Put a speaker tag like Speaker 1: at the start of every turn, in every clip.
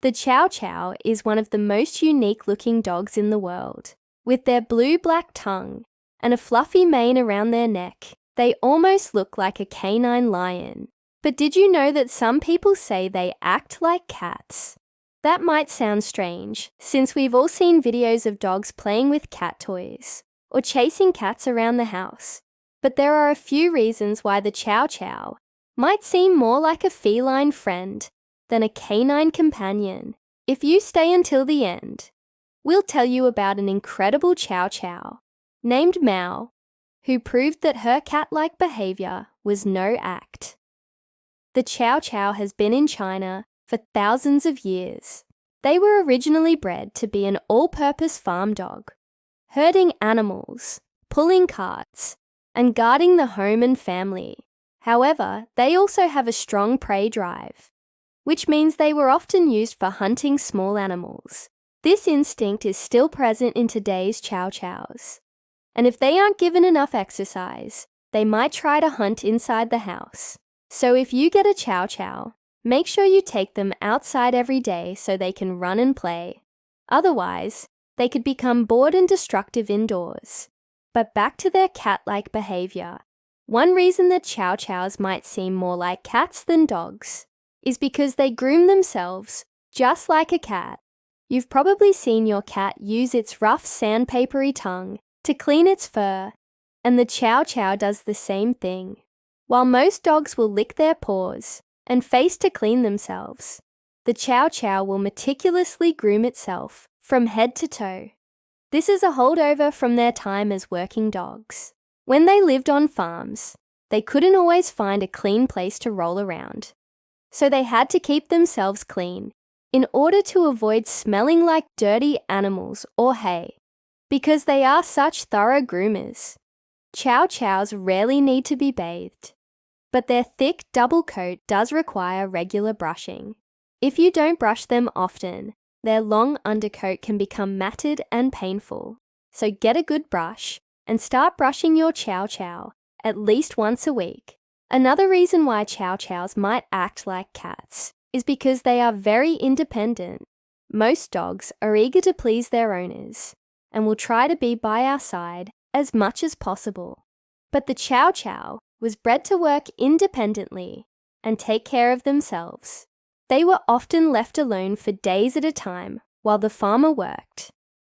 Speaker 1: The Chow Chow is one of the most unique-looking dogs in the world. With their blue-black tongue and a fluffy mane around their neck, they almost look like a canine lion. But did you know that some people say they act like cats? That might sound strange, since we've all seen videos of dogs playing with cat toys or chasing cats around the house. But there are a few reasons why the Chow Chow might seem more like a feline friend than a canine companion. If you stay until the end, we'll tell you about an incredible Chow Chow named Mao, who proved that her cat-like behavior was no act. The Chow Chow has been in China for thousands of years. They were originally bred to be an all-purpose farm dog, herding animals, pulling carts, and guarding the home and family. However, they also have a strong prey drive, which means they were often used for hunting small animals. This instinct is still present in today's Chow Chows. And if they aren't given enough exercise, they might try to hunt inside the house. So if you get a Chow Chow, make sure you take them outside every day so they can run and play. Otherwise, they could become bored and destructive indoors. But back to their cat-like behavior. One reason that Chow Chows might seem more like cats than dogs is because they groom themselves just like a cat. You've probably seen your cat use its rough sandpapery tongue to clean its fur, and the Chow Chow does the same thing. While most dogs will lick their paws and face to clean themselves, the Chow Chow will meticulously groom itself from head to toe. This is a holdover from their time as working dogs. When they lived on farms, they couldn't always find a clean place to roll around, so they had to keep themselves clean in order to avoid smelling like dirty animals or hay. Because they are such thorough groomers, Chow Chows rarely need to be bathed, but their thick double coat does require regular brushing. If you don't brush them often, their long undercoat can become matted and painful. So get a good brush and start brushing your Chow Chow at least once a week. Another reason why Chow Chows might act like cats is because they are very independent. Most dogs are eager to please their owners and will try to be by our side as much as possible. But the Chow Chow was bred to work independently and take care of themselves. They were often left alone for days at a time while the farmer worked,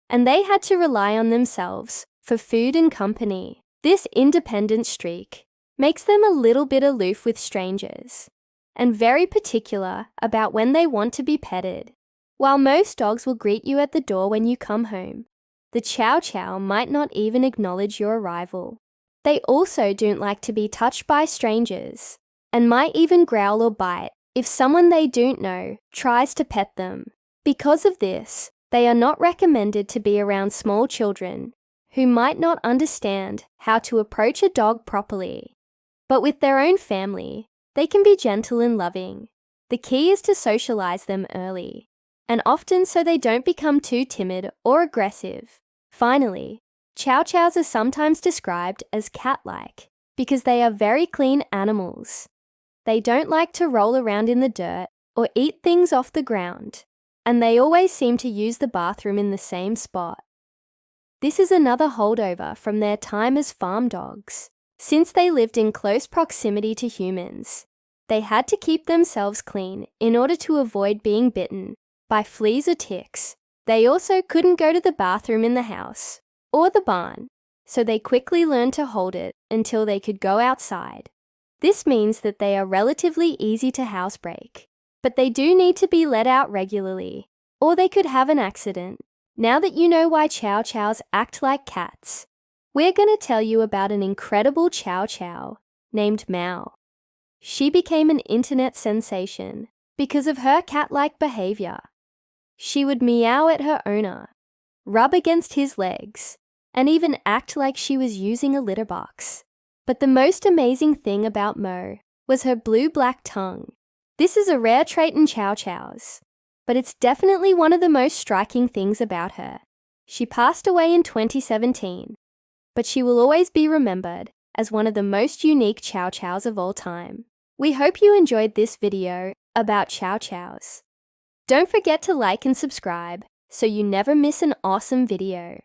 Speaker 1: and they had to rely on themselves for food and company. This independent streak makes them a little bit aloof with strangers and very particular about when they want to be petted. While most dogs will greet you at the door when you come home, the Chow Chow might not even acknowledge your arrival. They also don't like to be touched by strangers and might even growl or bite if someone they don't know tries to pet them. Because of this, they are not recommended to be around small children who might not understand how to approach a dog properly. But with their own family, they can be gentle and loving. The key is to socialize them early, and often so they don't become too timid or aggressive. Finally, Chow Chows are sometimes described as cat-like because they are very clean animals. They don't like to roll around in the dirt or eat things off the ground, and they always seem to use the bathroom in the same spot. This is another holdover from their time as farm dogs. Since they lived in close proximity to humans, they had to keep themselves clean in order to avoid being bitten by fleas or ticks. They also couldn't go to the bathroom in the house or the barn, so they quickly learned to hold it until they could go outside. This means that they are relatively easy to housebreak, but they do need to be let out regularly, or they could have an accident. Now that you know why Chow Chows act like cats, we're going to tell you about an incredible Chow Chow named Mao. She became an internet sensation because of her cat-like behavior. She would meow at her owner, rub against his legs, and even act like she was using a litter box. But the most amazing thing about Mo was her blue-black tongue. This is a rare trait in Chow Chows, but it's definitely one of the most striking things about her. She passed away in 2017, but she will always be remembered as one of the most unique Chow Chows of all time. We hope you enjoyed this video about Chow Chows. Don't forget to like and subscribe so you never miss an awesome video.